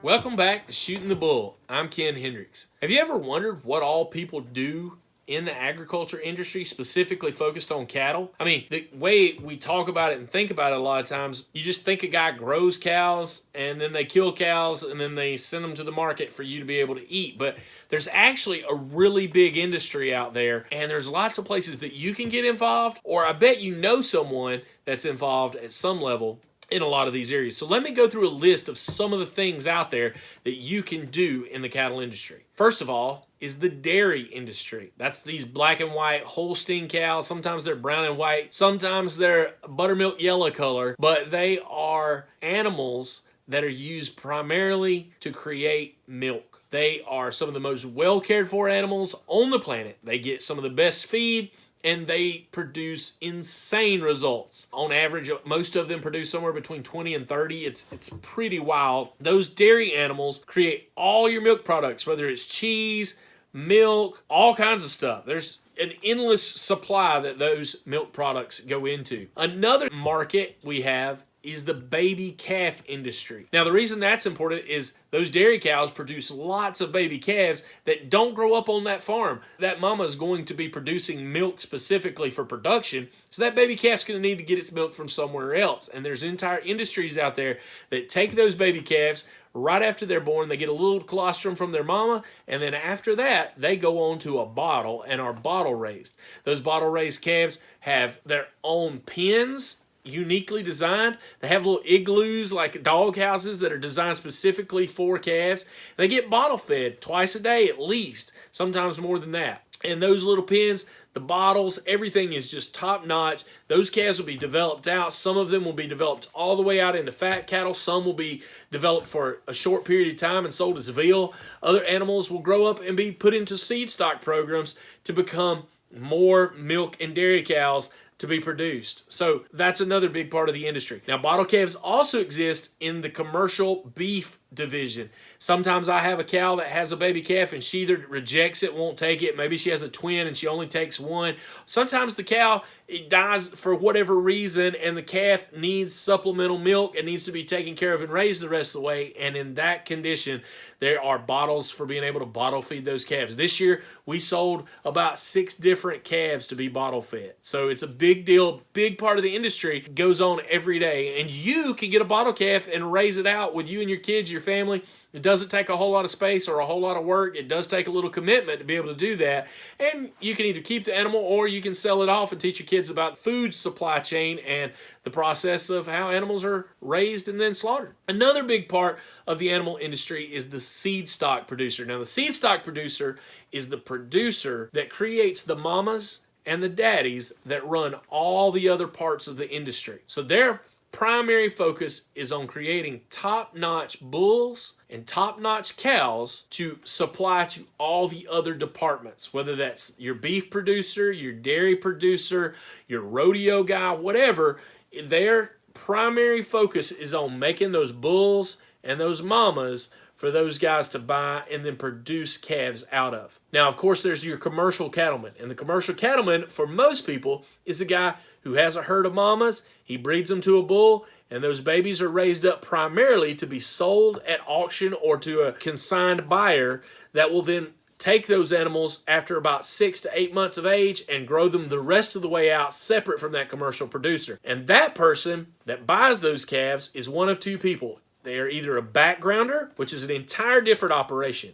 Welcome back to Shooting the Bull. I'm Ken Hendricks. Have you ever wondered what all people do in the agriculture industry, specifically focused on cattle? I mean, the way we talk about it and think about it a lot of times, you just think a guy grows cows and then they kill cows and then they send them to the market for you to be able to eat. But there's actually a really big industry out there, and there's lots of places that you can get involved, or I bet you know someone that's involved at some level in a lot of these areas. So let me go through a list of some of the things out there that you can do in the cattle industry. First of all is the dairy industry. That's these black and white Holstein cows. Sometimes they're brown and white. Sometimes they're buttermilk yellow color, but they are animals that are used primarily to create milk. They are some of the most well cared for animals on the planet. They get some of the best feed, and they produce insane results. On average, most of them produce somewhere between 20 and 30. It's pretty wild. Those dairy animals create all your milk products, whether it's cheese, milk, all kinds of stuff. There's an endless supply that those milk products go into. Another market we have is the baby calf industry. Now, the reason that's important is those dairy cows produce lots of baby calves that don't grow up on that farm. That mama is going to be producing milk specifically for production, so that baby calf's going to need to get its milk from somewhere else. And there's entire industries out there that take those baby calves right after they're born. They get a little colostrum from their mama, and then after that, they go on to a bottle and are bottle raised. Those bottle raised calves have their own pens, uniquely designed. They have little igloos like dog houses that are designed specifically for calves. They get bottle fed twice a day at least, sometimes more than that. And those little pens, the bottles, everything is just top notch. Those calves will be developed out. Some of them will be developed all the way out into fat cattle. Some will be developed for a short period of time and sold as veal. Other animals will grow up and be put into seed stock programs to become more milk and dairy cows to be produced. So that's another big part of the industry. Now, bottle calves also exist in the commercial beef division. Sometimes I have a cow that has a baby calf and she either rejects it, won't take it. Maybe she has a twin and she only takes one. Sometimes the cow, it dies for whatever reason, and the calf needs supplemental milk and needs to be taken care of and raised the rest of the way. And in that condition, there are bottles for being able to bottle feed those calves. This year, we sold about 6 different calves to be bottle fed. So it's a big deal, big part of the industry. It goes on every day. And you can get a bottle calf and raise it out with you and your kids, your family. It doesn't take a whole lot of space or a whole lot of work. It does take a little commitment to be able to do that. And you can either keep the animal or you can sell it off and teach your kids about food supply chain and the process of how animals are raised and then slaughtered. Another big part of the animal industry is the seed stock producer. Now, the seed stock producer is the producer that creates the mamas and the daddies that run all the other parts of the industry. So their primary focus is on creating top-notch bulls and top-notch cows to supply to all the other departments, whether that's your beef producer, your dairy producer, your rodeo guy, whatever. Their primary focus is on making those bulls and those mamas for those guys to buy and then produce calves out of. Now, of course, there's your commercial cattleman. And the commercial cattleman, for most people, is a guy who has a herd of mamas. He breeds them to a bull, and those babies are raised up primarily to be sold at auction or to a consigned buyer that will then take those animals after about 6 to 8 months of age and grow them the rest of the way out separate from that commercial producer. And that person that buys those calves is one of two people. They are either a backgrounder, which is an entire different operation.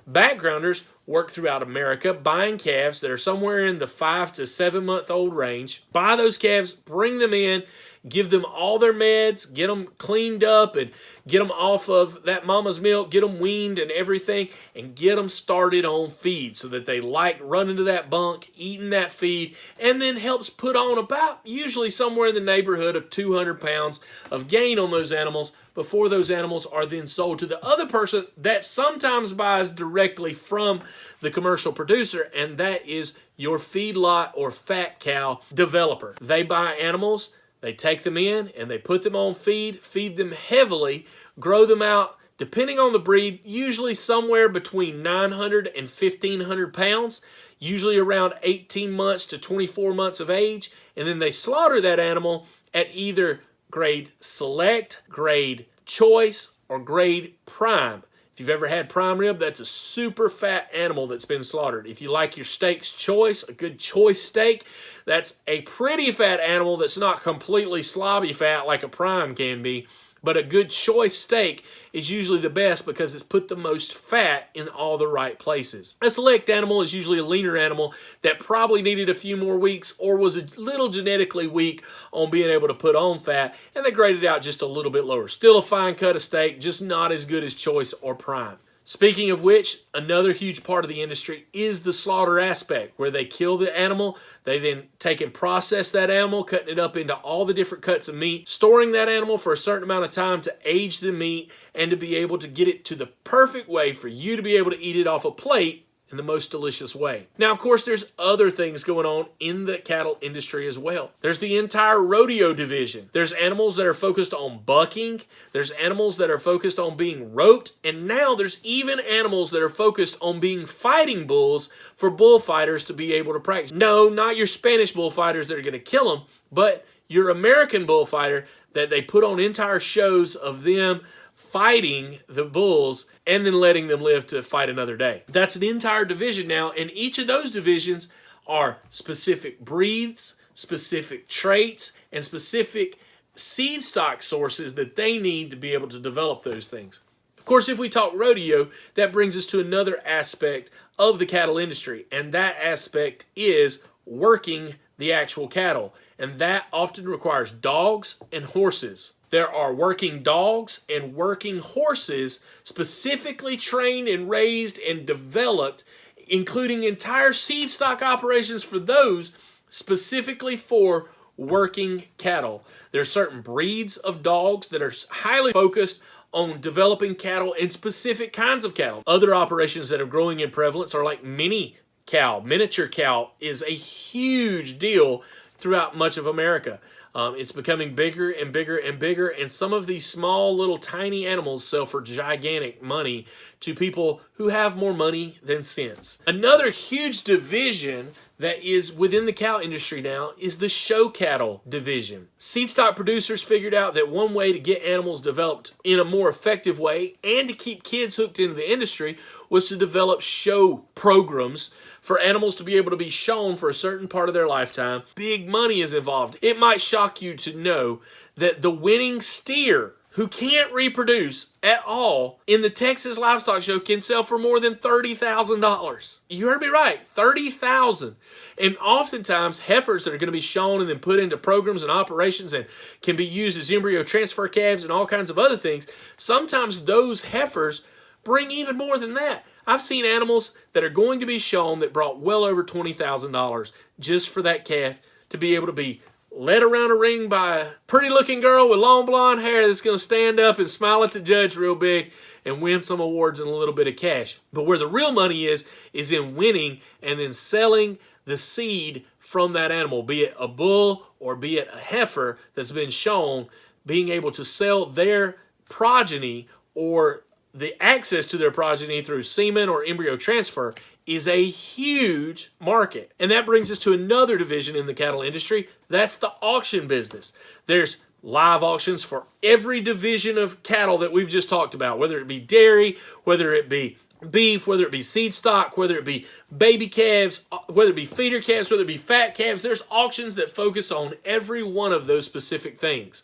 Backgrounders work throughout America buying calves that are somewhere in the 5 to 7 month old range. Buy those calves, bring them in, give them all their meds, get them cleaned up and get them off of that mama's milk, get them weaned and everything, and get them started on feed so that they like running to that bunk, eating that feed, and then helps put on about usually somewhere in the neighborhood of 200 pounds of gain on those animals before those animals are then sold to the other person that sometimes buys directly from the commercial producer, and that is your feedlot or fat cow developer. They buy animals, they take them in, and they put them on feed them heavily, grow them out, depending on the breed, usually somewhere between 900 and 1,500 pounds, usually around 18 months to 24 months of age, and then they slaughter that animal at either grade select, grade choice, or grade prime. If you've ever had prime rib, that's a super fat animal that's been slaughtered. If you like your steak's choice, a good choice steak, that's a pretty fat animal that's not completely slobby fat like a prime can be. But a good choice steak is usually the best because it's put the most fat in all the right places. A select animal is usually a leaner animal that probably needed a few more weeks or was a little genetically weak on being able to put on fat, and they graded out just a little bit lower. Still a fine cut of steak, just not as good as choice or prime. Speaking of which, another huge part of the industry is the slaughter aspect, where they kill the animal, they then take and process that animal, cutting it up into all the different cuts of meat, storing that animal for a certain amount of time to age the meat and to be able to get it to the perfect way for you to be able to eat it off a plate in the most delicious way. Now, of course, there's other things going on in the cattle industry as well. There's the entire rodeo division. There's animals that are focused on bucking. There's animals that are focused on being roped. And now there's even animals that are focused on being fighting bulls for bullfighters to be able to practice. No, not your Spanish bullfighters that are going to kill them, but your American bullfighter that they put on entire shows of them fighting the bulls and then letting them live to fight another day. That's an entire division now, and each of those divisions are specific breeds, specific traits, and specific seed stock sources that they need to be able to develop those things. Of course, if we talk rodeo, that brings us to another aspect of the cattle industry, and that aspect is working the actual cattle, and that often requires dogs and horses. There are working dogs and working horses specifically trained and raised and developed, including entire seed stock operations for those specifically for working cattle. There are certain breeds of dogs that are highly focused on developing cattle and specific kinds of cattle. Other operations that are growing in prevalence are like mini cow. Miniature cow is a huge deal throughout much of America. It's becoming bigger and bigger and bigger, and some of these small little tiny animals sell for gigantic money to people who have more money than sense. Another huge division that is within the cow industry now is the show cattle division. Seed stock producers figured out that one way to get animals developed in a more effective way and to keep kids hooked into the industry was to develop show programs for animals to be able to be shown for a certain part of their lifetime. Big money is involved. It might shock you to know that the winning steer who can't reproduce at all in the Texas Livestock Show can sell for more than $30,000. You heard me right, $30,000. And oftentimes heifers that are going to be shown and then put into programs and operations and can be used as embryo transfer calves and all kinds of other things, sometimes those heifers bring even more than that. I've seen animals that are going to be shown that brought well over $20,000 just for that calf to be able to be led around a ring by a pretty looking girl with long blonde hair that's going to stand up and smile at the judge real big and win some awards and a little bit of cash. But where the real money is in winning and then selling the seed from that animal, be it a bull or be it a heifer that's been shown, being able to sell their progeny or the access to their progeny through semen or embryo transfer is a huge market. And that brings us to another division in the cattle industry. That's the auction business. There's live auctions for every division of cattle that we've just talked about, whether it be dairy, whether it be beef, whether it be seed stock, whether it be baby calves, whether it be feeder calves, whether it be fat calves. There's auctions that focus on every one of those specific things.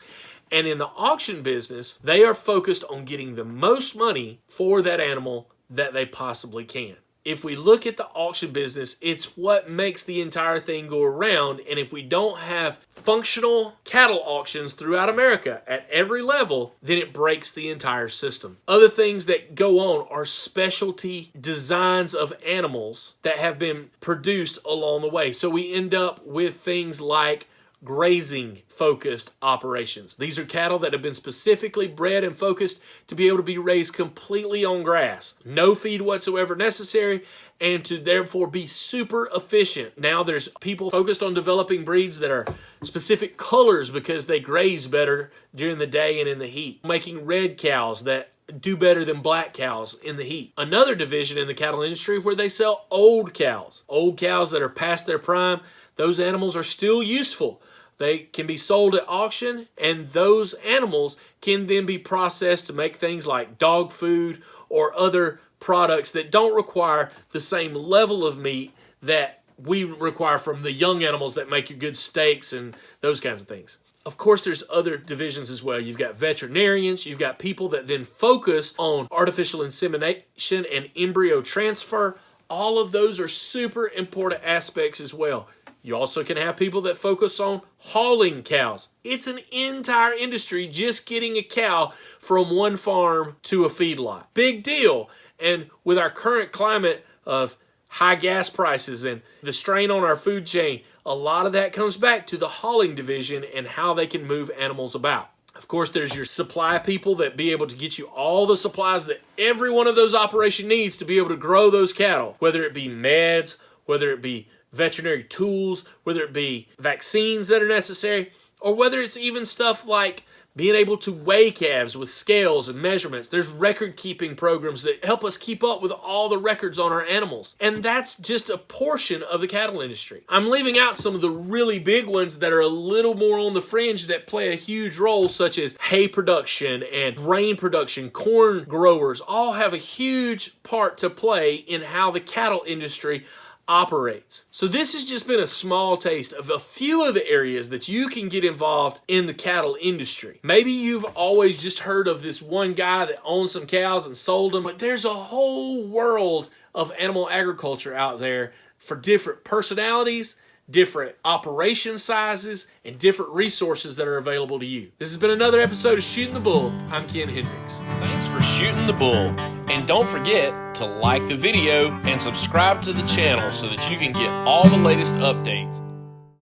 And in the auction business, they are focused on getting the most money for that animal that they possibly can. If we look at the auction business, it's what makes the entire thing go around. And if we don't have functional cattle auctions throughout America at every level, then it breaks the entire system. Other things that go on are specialty designs of animals that have been produced along the way. So we end up with things like grazing focused operations. These are cattle that have been specifically bred and focused to be able to be raised completely on grass. No feed whatsoever necessary, and to therefore be super efficient. Now there's people focused on developing breeds that are specific colors because they graze better during the day and in the heat. Making red cows that do better than black cows in the heat. Another division in the cattle industry where they sell old cows. Old cows that are past their prime. Those animals are still useful. They can be sold at auction, and those animals can then be processed to make things like dog food or other products that don't require the same level of meat that we require from the young animals that make you good steaks and those kinds of things. Of course, there's other divisions as well. You've got veterinarians, you've got people that then focus on artificial insemination and embryo transfer. All of those are super important aspects as well. You also can have people that focus on hauling cows. It's an entire industry just getting a cow from one farm to a feedlot. Big deal. And with our current climate of high gas prices and the strain on our food chain, a lot of that comes back to the hauling division and how they can move animals about. Of course, there's your supply people that be able to get you all the supplies that every one of those operations needs to be able to grow those cattle, whether it be meds, whether it be veterinary tools, whether it be vaccines that are necessary, or whether it's even stuff like being able to weigh calves with scales and measurements. There's record-keeping programs that help us keep up with all the records on our animals. And that's just a portion of the cattle industry. I'm leaving out some of the really big ones that are a little more on the fringe that play a huge role, such as hay production and grain production. Corn growers all have a huge part to play in how the cattle industry operates. So this has just been a small taste of a few of the areas that you can get involved in the cattle industry. Maybe you've always just heard of this one guy that owns some cows and sold them, but there's a whole world of animal agriculture out there for different personalities, different operation sizes, and different resources that are available to you. This has been another episode of Shooting the Bull. I'm Ken Hendricks. Thanks for shooting the bull. And don't forget to like the video and subscribe to the channel so that you can get all the latest updates.